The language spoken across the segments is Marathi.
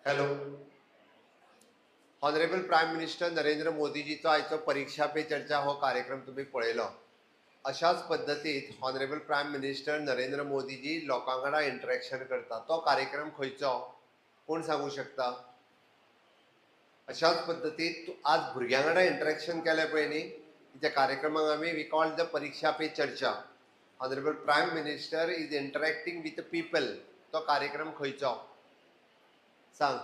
Hello. Honourable prime minister Narendra मोदीजीचो आयचो परीक्षा पे चर्चा हो कार्यक्रम तुम्ही पळयलो. अशाच पद्दतीत honourable prime minister Narendra Modi ji लोकांकडेन इंटरेक्शन करता. तो कार्यक्रम खंयचो कोण सांगू शकता? अशाच पद्दतीत आज भुरग्यां कडेन इंटरेक्शन केलें पळय न्ही, त्या कार्यक्रमाक आमी वी कॉल द परीक्षा पे चर्चा. Honourable prime minister is interacting with the people. तो कार्यक्रम खंयचो सांग?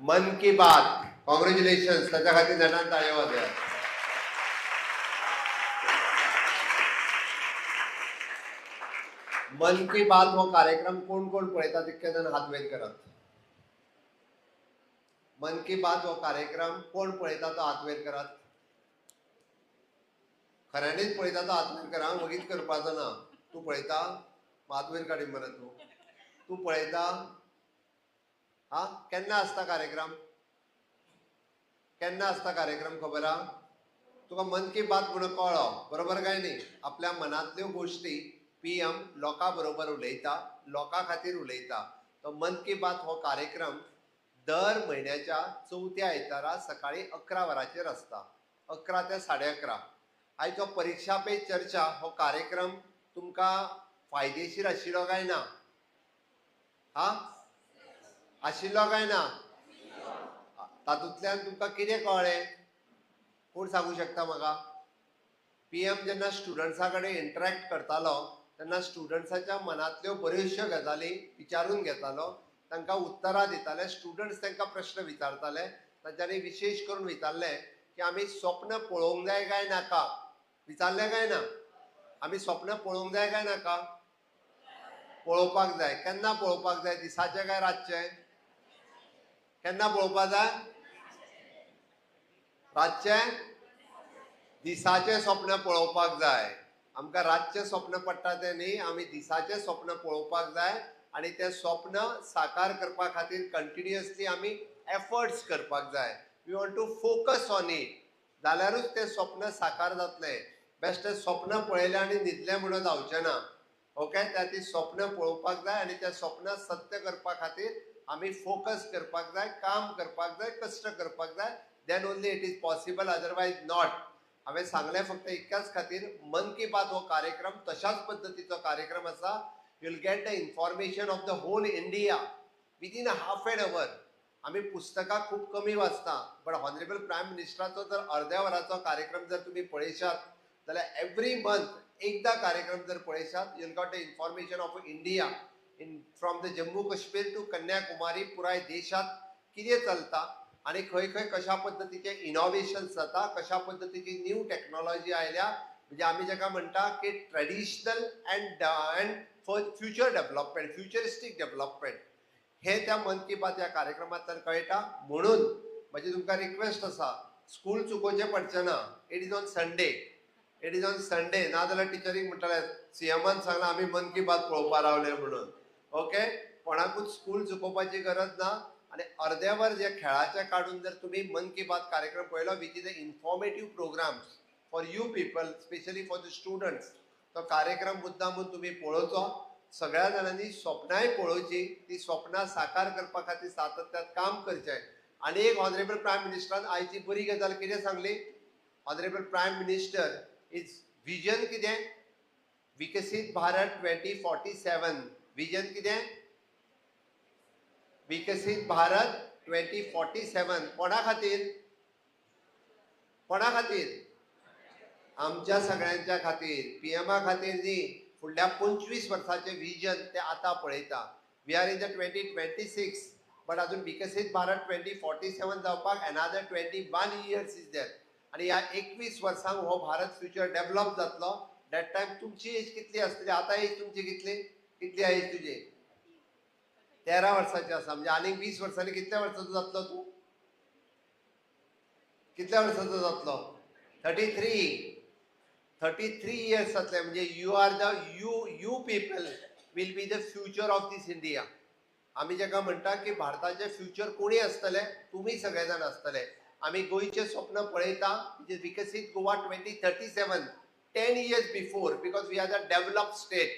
मन की बात. कॉंग्रॅच्युलेशन. त्याच्या खातीर जाणां ताळयो वाजया. मन की बात हो कार्यक्रम कोण कोण पळयता तितके जाण हात वयर करात. मन की बात हो कार्यक्रम कोण पळयता तो हात वयर करात. खऱ्यांनीच पळयता तो हात वयर करा. वगीच करपाचो ना. तूं पळयता हात वयर काडी मरे. तूं पळयता? हा, केन्ना आसता कार्यक्रम? केन्ना आसता कार्यक्रम खबर हा? तुका मन की बात म्हणून कळ्ळो बरोबर काय न्ही? आपल्या मनांतल्यो गोश्टी पीएम लोकां बरोबर उलयता, लोकां खातीर उलयता. तो मन की बात हो कार्यक्रम दर म्हयन्याच्या चवथ्या आयतारा सकाळी 11 वरांचेर आसता. 11 ते 11:30. आयचो परीक्षा पे चर्चा हो कार्यक्रम तुमकां फायदेशीर आशिल्लो काय ना? हा, आशिल्लो काय ना? तातूंतल्यान तुमकां कितें कळ्ळें कोण सांगू शकता म्हाका? पीएम जेन्ना स्टुडंट्सां कडेन इंटरॅक्ट करतालो तेन्ना स्टुडंट्साच्या मनांतल्यो बऱ्योचश्यो गजाली विचारून घेतालो, तांकां उतरां दिताले. स्टुडंट्स तांकां प्रश्न विचारताले. तांच्यांनी विशेश करून विचारलें की आमी स्वप्न पळोवंक जाय काय नाका. विचारलें काय ना? आमी स्वप्न पळोवंक जाय काय नाका? पळोवपाक जाय. केन्ना पळोवपाक जाय? दिसाचें काय रातचें? केन्ना पळोवपाक जाय? रातचें? दिसाचें स्वप्न पळोवपाक जाय. आमकां रातचें स्वप्न पडटा तें न्ही, आमी दिसाचें स्वप्न पळोवपाक जाय आनी तें स्वप्न साकार करपा खातीर कंटिन्युअसली आमी एफर्ट्स करपाक जाय. We want to focus on it. जाल्यारूच तें स्वप्न साकार जातलें. बेश्टें स्वप्न पळयलें आनी न्हिदलें म्हणून जावचें ना. ओके, त्या ती स्वप्न पळोवपाक जाय आनी तें स्वप्न सत्य करपा खातीर आमी फोकस करपाक जाय, काम करपाक जाय, कश्ट करपाक जाय. Then only it is possible, otherwise not. हांवें सांगलें फक्त इतक्याच खातीर मन की बात हो कार्यक्रम तशाच पद्दतीचो कार्यक्रम आसा. You will get the information of the whole India within half an hour. आमी पुस्तकां खूब कमी वाचता, बट ऑनरेबल प्रायम मिनिस्टराचो जर अर्द्या वराचो कार्यक्रम जर तुमी पळयशात जाल्यार एवरी मंथ एकदा कार्यक्रम जर पळयशात you will got the information of India in from the Jammu Kashmir to Kanyakumari. पुराय देशात कितें चलता आणि खंय खंय कशा पद्दतीचे इनोव्हेशन्स जाता, कशा पद्दतीची न्यू टॅक्नॉलॉजी आयल्या. म्हणजे आमी जाका म्हणटा की traditional and future development, futuristic development हे त्या मन की बात या कार्यक्रमांतल्यान कळटा. म्हणून म्हजी तुमकां रिक्वेस्ट आसा, स्कूल चुकोवचें पडचें ना. It is on Sunday. It is on Sunday. नाजाल्यार टिचरीक म्हणटले सीएमान सांगलां आमी मन की बात पळोवपा रावले म्हणून. ओके, कोणाकूच स्कूल चुकोवपाची गरज ना. आणि अर्द्या वर जे खेळाचे काढून जर तुम्ही मन की बात कार्यक्रम पळयलो which is a informative programs for you people, specially for the students, तो कार्यक्रम मुद्दामून तुम्ही पळोवचो. सगळ्या जाणांनी स्वप्नाय पळोवची. ती स्वप्नां साकार करपा खातीर सातत्यात काम करचें. आनी एक ऑनरेबल प्रायम मिनिस्टरान आयची बरी गजाल कितें सांगली? Honourable prime minister is vision कितें? विकसीत भारत 2047. विजन कितें? विकसित भारत 2047. कोणा खातीर? कोणा खातीर? आमच्या सगळ्यांच्या खातीर. पीएमा खातीर न्ही. फुडल्या 25 वर्सांचे विजन ते आतां पळयता. We are in the 2026, but अजून विकसीत भारत 2047 जावपाक अनादर 21 इयर्स इज देर. आनी ह्या 21 वर्सांक हो भारत फ्युचर डेव्हलप जातलो. दॅट टायम तुमची एज कितली आसतली? आतां एज तुमची कितली? कितली एज तुजी? 13 वर्साची आसा. म्हणजे आनीक 20 वर्सांनी कितल्या वर्साचो जातलो तूं? कितल्या वर्साचो जातलो? 33 इयर्स जातले. म्हणजे you are the you people will be the future of this India. आमी जाका म्हणटा की भारताचे फ्युचर कोणी आसतले? तुमी सगळे जाण आसतले. आमी गोंयचें स्वप्न पळयता म्हणजे विकसीत Goa 2037, 10 years before, because we are the develop state.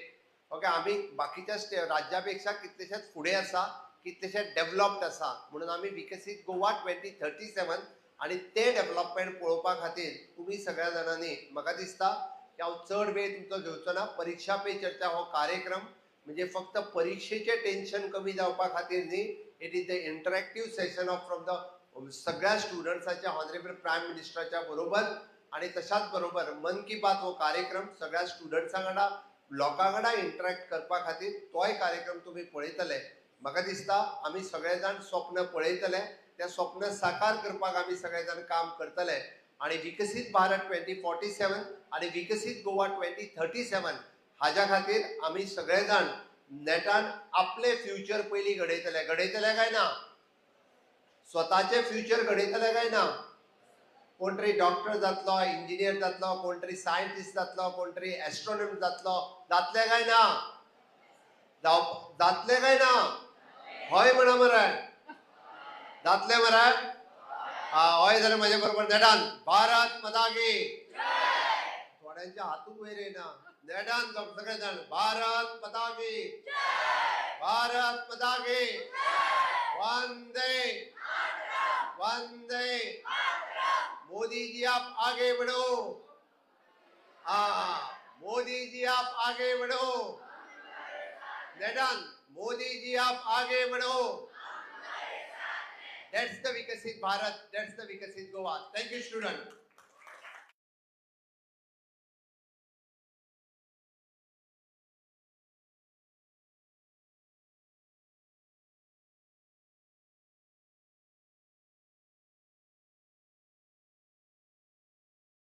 Okay, आम्ही बाकीच्या राज्यापेक्षा कितलेशेच फुडें आसा, कितलेशेच डेव्हलप्ड आसा, म्हणून आम्ही विकसित गोवा 2037 आणि ते डेव्हलपमेंट पळोवपा खातीर तुम्ही सगळ्या जाणांनी, म्हाका दिसता की हांव चड वेळ तुमचो घेवचो ना. परीक्षा पे चर्चा हो कार्यक्रम म्हणजे फक्त परीक्षेचे टेन्शन कमी जावपा खातीर न्ही, it is the interactive session of from the सगळ्या स्टुडंट्साच्या ऑनरेबल प्रायम मिनिस्टराच्या बरोबर. आणि तशाच बरोबर मन की बात हो कार्यक्रम सगळ्या स्टुडंट्सां वांगडा लोकां वांगडा इंटरॅक्ट करपा खातीर तोय कार्यक्रम तुम्ही पळयतले. म्हाका दिसता आमी सगळे जाण स्वप्न पळयतले, त्या स्वप्न साकार करपाक आमी सगळे जाण काम करतले. आणि विकसित भारत 2047 आणि विकसित गोवा 2037 हाज्या खातीर आमी सगळे जाण नेटान आपले फ्युचर पयली घडयतले काय ना? स्वताचे फ्युचर घडयतले काय ना? कोण तरी डॉक्टर जातलो, इंजिनियर जातलो, कोण तरी सायंटिस्ट जातलो, कोण तरी एस्ट्रॉनॉमर जातलो, जातले काय ना? जातले काय ना? हय म्हणा मरे, जातले मरे. हय जाल्यार म्हजे बरोबर नेटान भारत माता की थोड्यांच्या हातूक वयर येना. नेटान सगळे जाण भारत माता की, भारत माता की, वंदे वंदे. मोदी जी आप आगे बढ़ो. मोदी जी आप आगे बढ़ो. नेटान मोदी जी आप आगे बढ़ो. That's the Vikasit Bharat. That's the Vikasit Goa. Thank you, student.